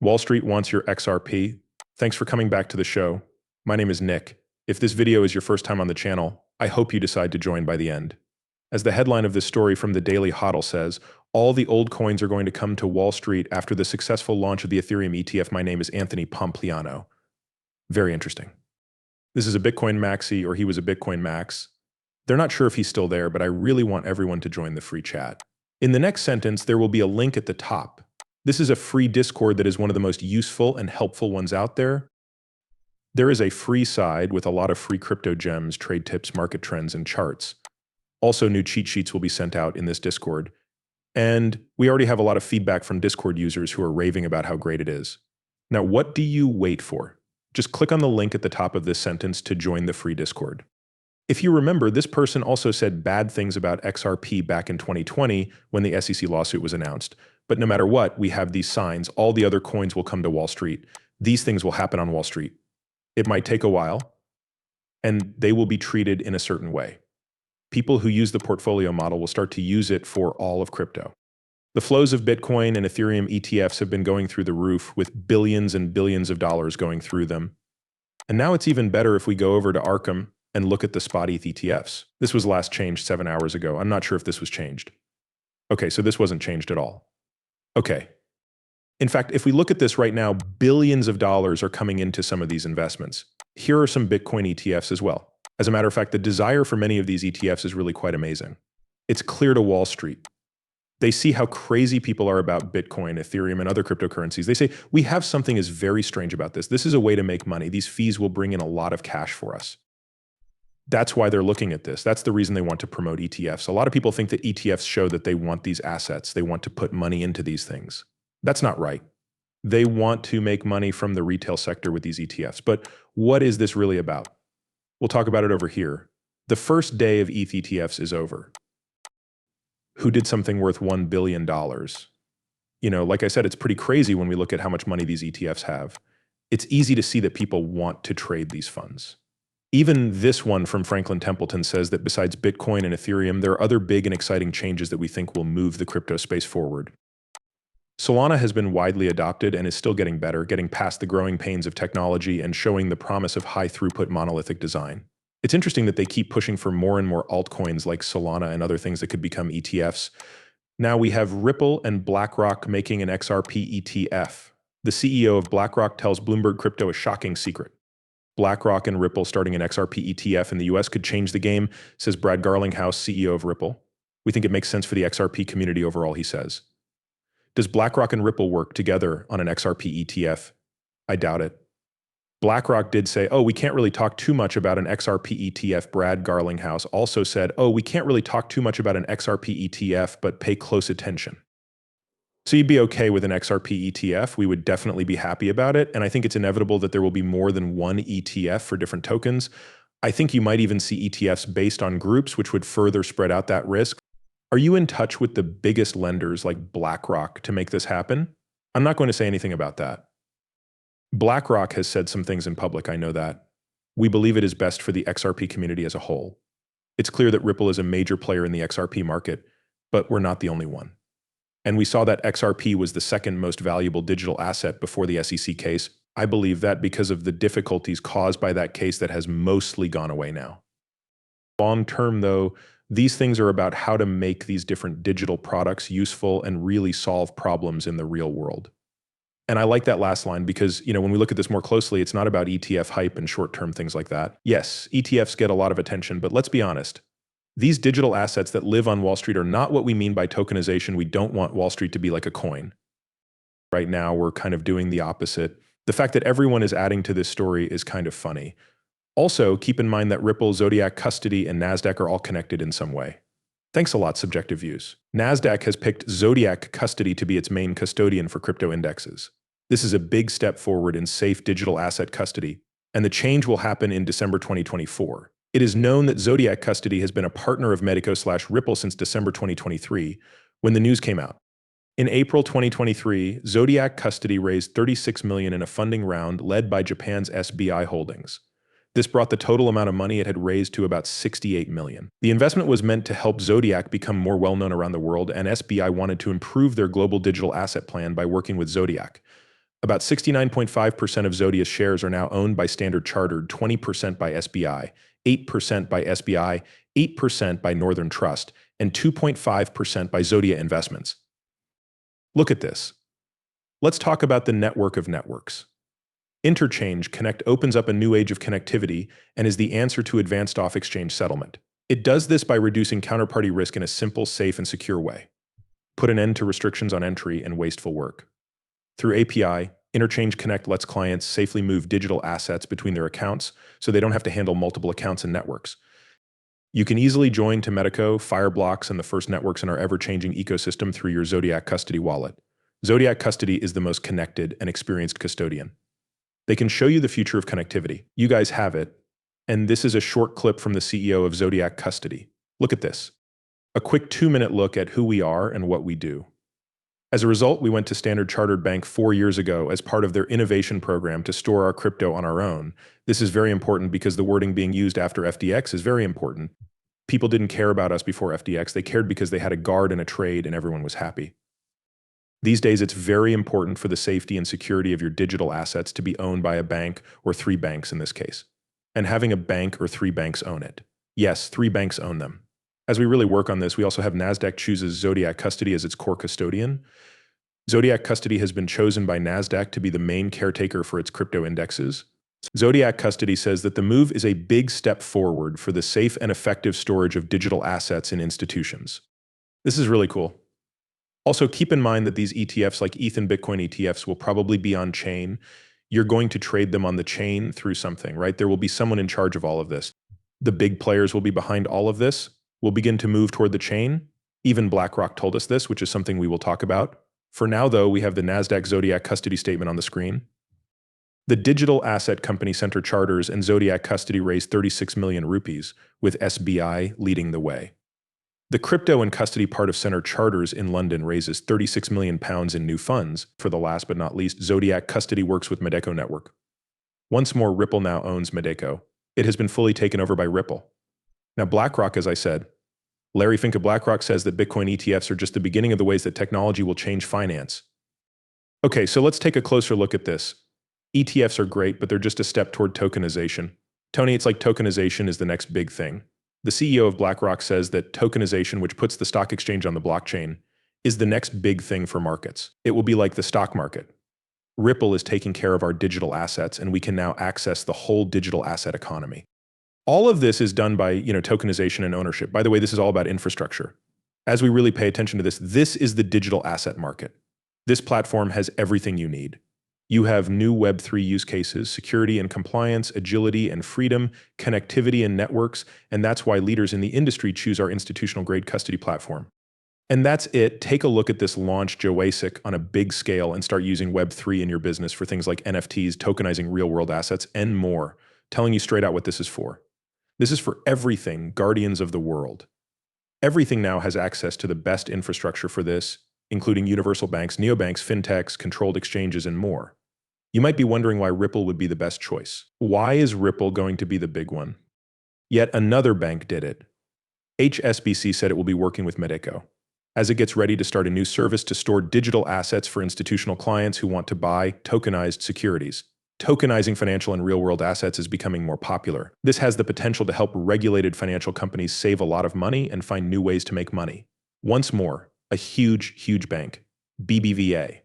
Wall Street wants your XRP. Thanks for coming back to the show. My name is Nick. If this video is your first time on the channel, I hope you decide to join by the end. As the headline of this story from the Daily Hodl says, all the old coins are going to come to Wall Street after the successful launch of the Ethereum ETF. My name is Anthony Pompliano. Very interesting. This is a Bitcoin maxi, or he was a Bitcoin max. They're not sure if he's still there, but I really want everyone to join the free chat. In the next sentence, there will be a link at the top. This is a free Discord that is one of the most useful and helpful ones out there. There is a free side with a lot of free crypto gems, trade tips, market trends, and charts. Also, new cheat sheets will be sent out in this Discord. And we already have a lot of feedback from Discord users who are raving about how great it is. Now, what do you wait for? Just click on the link at the top of this sentence to join the free Discord. If you remember, this person also said bad things about XRP back in 2020 when the SEC lawsuit was announced. But no matter what, we have these signs. All the other coins will come to Wall Street. These things will happen on Wall Street. It might take a while, and they will be treated in a certain way. People who use the portfolio model will start to use it for all of crypto. The flows of Bitcoin and Ethereum ETFs have been going through the roof with billions and billions of dollars going through them. And now it's even better if we go over to Arkham and look at the spot ETH ETFs. This was last changed 7 hours ago. I'm not sure if this was changed. Okay, so this wasn't changed at all. Okay. In fact, if we look at this right now, billions of dollars are coming into some of these investments. Here are some Bitcoin ETFs as well. As a matter of fact, the desire for many of these ETFs is really quite amazing. It's clear to Wall Street. They see how crazy people are about Bitcoin, Ethereum, and other cryptocurrencies. They say, we have something is very strange about this. This is a way to make money. These fees will bring in a lot of cash for us. That's why they're looking at this. That's the reason they want to promote ETFs. A lot of people think that ETFs show that they want these assets. They want to put money into these things. That's not right. They want to make money from the retail sector with these ETFs. But what is this really about? We'll talk about it over here. The first day of ETH ETFs is over. Who did something worth $1 billion? You know, like I said, it's pretty crazy when we look at how much money these ETFs have. It's easy to see that people want to trade these funds. Even this one from Franklin Templeton says that besides Bitcoin and Ethereum, there are other big and exciting changes that we think will move the crypto space forward. Solana has been widely adopted and is still getting better, getting past the growing pains of technology and showing the promise of high-throughput monolithic design. It's interesting that they keep pushing for more and more altcoins like Solana and other things that could become ETFs. Now we have Ripple and BlackRock making an XRP ETF. The CEO of BlackRock tells Bloomberg Crypto a shocking secret. BlackRock and Ripple starting an XRP ETF in the US could change the game, says Brad Garlinghouse, CEO of Ripple. We think it makes sense for the XRP community overall, he says. Does BlackRock and Ripple work together on an XRP ETF? I doubt it. BlackRock did say, we can't really talk too much about an XRP ETF. Brad Garlinghouse also said, we can't really talk too much about an XRP ETF, but pay close attention. So you'd be okay with an XRP ETF. We would definitely be happy about it. And I think it's inevitable that there will be more than one ETF for different tokens. I think you might even see ETFs based on groups, which would further spread out that risk. Are you in touch with the biggest lenders like BlackRock to make this happen? I'm not going to say anything about that. BlackRock has said some things in public, I know that. We believe it is best for the XRP community as a whole. It's clear that Ripple is a major player in the XRP market, but we're not the only one. And we saw that XRP was the second most valuable digital asset before the SEC case. I believe that because of the difficulties caused by that case that has mostly gone away now. Long term, though, these things are about how to make these different digital products useful and really solve problems in the real world. And I like that last line because, when we look at this more closely, it's not about ETF hype and short-term things like that. Yes, ETFs get a lot of attention, but let's be honest. These digital assets that live on Wall Street are not what we mean by tokenization. We don't want Wall Street to be like a coin. Right now, we're kind of doing the opposite. The fact that everyone is adding to this story is kind of funny. Also, keep in mind that Ripple, Zodiac Custody, and NASDAQ are all connected in some way. Thanks a lot, Subjective Views. NASDAQ has picked Zodiac Custody to be its main custodian for crypto indexes. This is a big step forward in safe digital asset custody, and the change will happen in December 2024. It is known that Zodiac Custody has been a partner of Medico/Ripple since December 2023, when the news came out. In April 2023, Zodiac Custody raised $36 million in a funding round led by Japan's SBI Holdings. This brought the total amount of money it had raised to about $68 million. The investment was meant to help Zodiac become more well-known around the world, and SBI wanted to improve their global digital asset plan by working with Zodiac. About 69.5% of Zodia's shares are now owned by Standard Chartered, 20% by SBI, 8% by SBI, 8% by Northern Trust, and 2.5% by Zodia Investments. Look at this. Let's talk about the network of networks. Interchange Connect opens up a new age of connectivity and is the answer to advanced off-exchange settlement. It does this by reducing counterparty risk in a simple, safe, and secure way. Put an end to restrictions on entry and wasteful work. Through API, Interchange Connect lets clients safely move digital assets between their accounts so they don't have to handle multiple accounts and networks. You can easily join to Medico, Fireblocks, and the first networks in our ever-changing ecosystem through your Zodiac Custody wallet. Zodiac Custody is the most connected and experienced custodian. They can show you the future of connectivity. You guys have it. And this is a short clip from the CEO of Zodiac Custody. Look at this. A quick 2-minute look at who we are and what we do. As a result, we went to Standard Chartered Bank 4 years ago as part of their innovation program to store our crypto on our own. This is very important because the wording being used after FTX is very important. People didn't care about us before FTX. They cared because they had a guard and a trade and everyone was happy. These days, it's very important for the safety and security of your digital assets to be owned by a bank or 3 banks in this case. And having a bank or 3 banks own it. Yes, 3 banks own them. As we really work on this, we also have NASDAQ chooses Zodiac Custody as its core custodian. Zodiac Custody has been chosen by NASDAQ to be the main caretaker for its crypto indexes. Zodiac Custody says that the move is a big step forward for the safe and effective storage of digital assets in institutions. This is really cool. Also, keep in mind that these ETFs like ETH and Bitcoin ETFs will probably be on chain. You're going to trade them on the chain through something, right? There will be someone in charge of all of this. The big players will be behind all of this. We'll begin to move toward the chain. Even BlackRock told us this, which is something we will talk about. For now, though, we have the NASDAQ Zodiac Custody statement on the screen. The digital asset company Center Charters and Zodiac Custody raised 36 million rupees, with SBI leading the way. The crypto and custody part of Center Charters in London raises £36 million in new funds. For the last but not least, Zodiac Custody works with Medico Network. Once more, Ripple now owns Medico. It has been fully taken over by Ripple. Now, BlackRock, as I said, Larry Fink of BlackRock says that Bitcoin ETFs are just the beginning of the ways that technology will change finance. Okay, so let's take a closer look at this. ETFs are great, but they're just a step toward tokenization. Tony, it's like tokenization is the next big thing. The CEO of BlackRock says that tokenization, which puts the stock exchange on the blockchain, is the next big thing for markets. It will be like the stock market. Ripple is taking care of our digital assets, and we can now access the whole digital asset economy. All of this is done by, tokenization and ownership. By the way, this is all about infrastructure. As we really pay attention to this, this is the digital asset market. This platform has everything you need. You have new Web3 use cases, security and compliance, agility and freedom, connectivity and networks, and that's why leaders in the industry choose our institutional-grade custody platform. And that's it. Take a look at this launch Joasic on a big scale and start using Web3 in your business for things like NFTs, tokenizing real-world assets, and more. Telling you straight out what this is for. This is for everything, guardians of the world. Everything now has access to the best infrastructure for this, including universal banks, neobanks, fintechs, controlled exchanges, and more. You might be wondering why Ripple would be the best choice. Why is Ripple going to be the big one? Yet another bank did it. HSBC said it will be working with Medico, as it gets ready to start a new service to store digital assets for institutional clients who want to buy tokenized securities. Tokenizing financial and real-world assets is becoming more popular. This has the potential to help regulated financial companies save a lot of money and find new ways to make money. Once more, a huge, huge bank, BBVA,